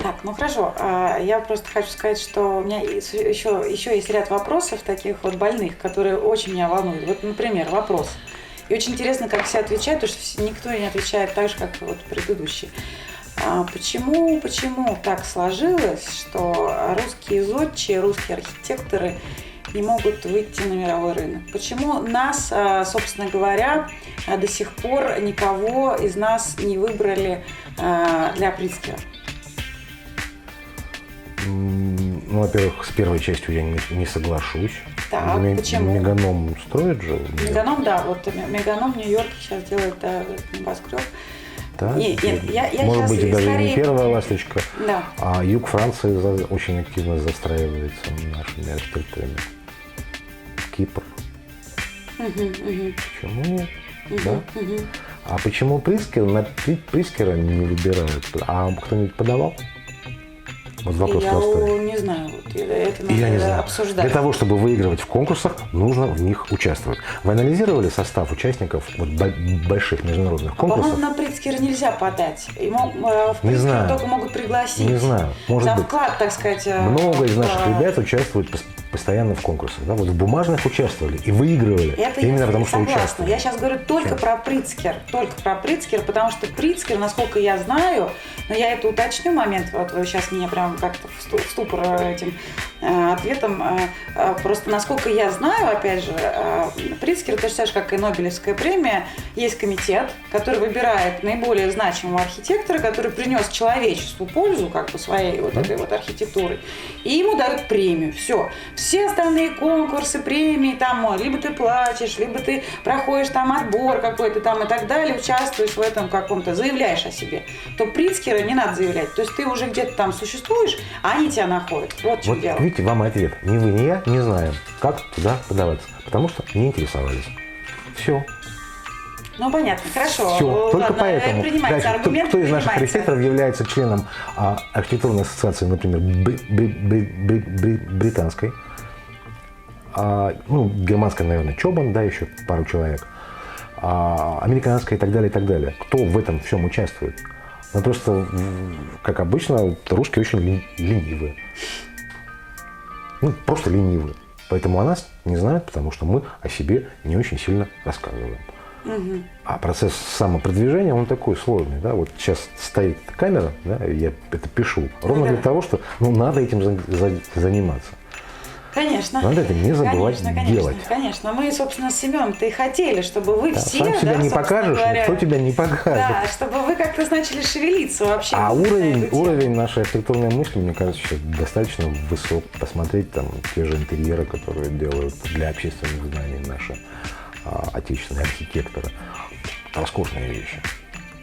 Так, ну хорошо. Я просто хочу сказать, что у меня еще есть ряд вопросов таких вот больных, которые очень меня волнуют. Вот, например, вопрос. И очень интересно, как все отвечают, потому что никто не отвечает так же, как вот предыдущий. Почему так сложилось, что русские зодчие, русские архитекторы не могут выйти на мировой рынок? Почему нас, собственно говоря, до сих пор никого из нас не выбрали для Притцкера? Ну, во-первых, с первой частью я не соглашусь. Так, почему? Меганом строит же. Меганом, да, вот Меганом в Нью-Йорке сейчас делает небоскреб. Да? Нет, я может быть, и даже скорее... не первая ласточка, да. А юг Франции очень активно застраивается нашими архитекторами. Кипр. Почему? Да? А почему Притцкера не выбирают? А кто-нибудь подавал? Вот вопрос простой. Я не знаю, это Я не надо знаю. обсуждать. Для того, чтобы выигрывать в конкурсах, нужно в них участвовать. Вы анализировали состав участников вот, больших международных конкурсов? По-моему, на Притцкера нельзя подать. Ему в Притцкера только могут пригласить. Не знаю. Может за быть. вклад, так сказать. Много из наших ребят участвуют постоянно в конкурсах. Да? Вот в бумажных участвовали и выигрывали. Это именно потому, что согласна. участвовали. Я сейчас говорю только про Притцкер. Только про Притцкер, потому что Притцкер, насколько я знаю, но я это уточню момент, вот вы сейчас меня прям как-то в ступор этим ответом. Просто насколько я знаю, опять же, Притцкер, точно так же, как и Нобелевская премия, есть комитет, который выбирает наиболее значимого архитектора, который принес человечеству пользу как бы своей вот этой вот архитектурой, и ему дают премию. Все остальные конкурсы, премии, там, либо ты платишь, либо ты проходишь там отбор какой-то там и так далее, участвуешь в этом каком-то, заявляешь о себе, то Притцкера не надо заявлять. То есть ты уже где-то там существуешь, а они тебя находят. Вот в чем дело. Видите, вам и ответ. Ни вы, ни я не знаем, как туда подаваться. Потому что не интересовались. Все. Ну, понятно, хорошо. Все. Только Ладно, поэтому. принимается аргумент. Кто из наших архитекторов является членом архитектурной ассоциации, например, британской, германской, наверное, Чобан, да, еще пару человек, американской и так далее, и так далее. Кто в этом всем участвует? Ну, просто, как обычно, русские очень ленивые. Просто ленивые. Поэтому о нас не знают, потому что мы о себе не очень сильно рассказываем. А процесс самопродвижения, он такой сложный. Да? Вот сейчас стоит камера, да, я это пишу, ровно для того, что надо этим заниматься. Конечно. Надо это не забывать делать. Конечно. Мы, собственно, с Семеном-то и хотели, чтобы вы все, сам себя не покажешь, никто тебя не покажет. Да, чтобы вы как-то начали шевелиться вообще. А уровень нашей архитектурной мысли, мне кажется, сейчас достаточно высок. Посмотреть там те же интерьеры, которые делают для общественных зданий наши отечественные архитекторы. Роскошные вещи.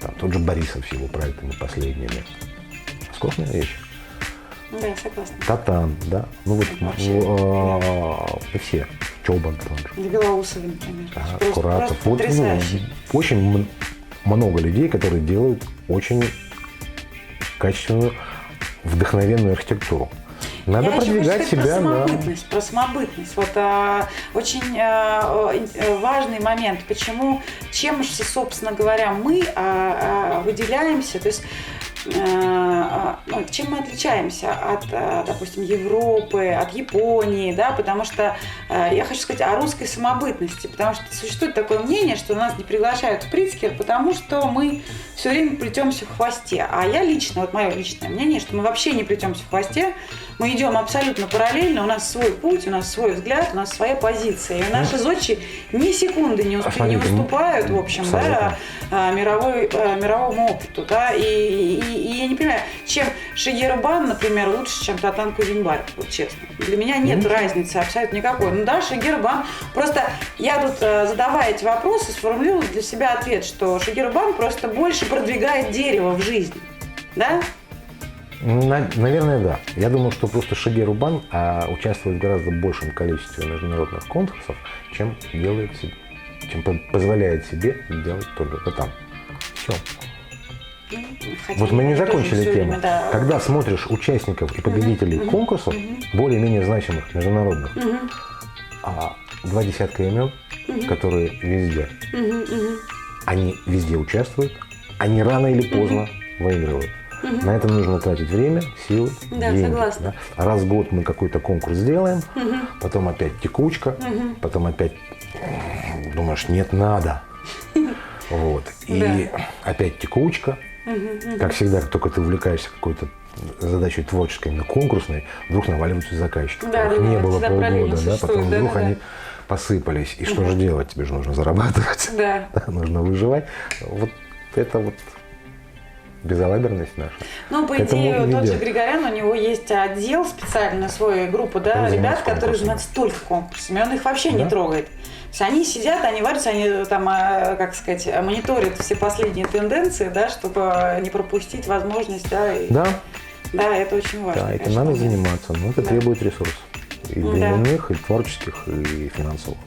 Там тот же Борисов с его проектами последними. Роскошные вещи. Да, согласна. Татан, да. Все. Чобан тоже. Белоусовый, конечно. Куратов. Потрясающе. Очень много людей, которые делают очень качественную, вдохновенную архитектуру. Надо продвигать себя. Про самобытность. Вот очень важный момент. Чем же, собственно говоря, мы выделяемся, то есть чем мы отличаемся от, допустим, Европы, от Японии, да, потому что я хочу сказать о русской самобытности, потому что существует такое мнение, что нас не приглашают в Притцкер, потому что мы все время плетемся в хвосте. А я лично, вот мое личное мнение, что мы вообще не плетемся в хвосте, мы идем абсолютно параллельно, у нас свой путь, у нас свой взгляд, у нас своя позиция. И наши зодчие ни секунды не уступают, в общем, да, мировому опыту, да, и я не понимаю, чем Шигеро Бан, например, лучше, чем Татан Кузенбарг, вот честно. Для меня нет разницы абсолютно никакой. Ну да, Шигеро Бан, просто я тут, задавая эти вопросы, сформулировала для себя ответ, что Шигеро Бан просто больше продвигает дерево в жизни, да? Наверное, да. Я думаю, что просто Шигеро Бан участвует в гораздо большем количестве международных конкурсов, чем позволяет себе делать только Татан. Все. Вот мы не закончили тему. Да. Когда смотришь участников и победителей конкурсов, более-менее значимых международных, два десятка имен, которые везде, они везде участвуют, они рано или поздно выигрывают. На это нужно тратить время, силы, Да, деньги. согласна. Да? Раз в год мы какой-то конкурс делаем, потом опять текучка, потом опять думаешь, нет, надо. Вот. И опять текучка. Как всегда, как только ты увлекаешься какой-то задачей творческой, именно конкурсной, вдруг наваливаются заказчики. Не было полгода, да, потом вдруг они посыпались. И что же делать? Тебе же нужно зарабатывать, нужно выживать. Вот это вот безалаберность наша. Ну, по идее, тот же Григорян, у него есть отдел специально, свою группу, да, ребят, которые занимаются только конкурсами. Он их вообще не трогает. То есть они сидят, они варятся, они там, как сказать, мониторят все последние тенденции, да, чтобы не пропустить возможность, да. Да, это очень важно. Да, этим надо заниматься, но это требует ресурсов. И временных, и творческих, и финансовых.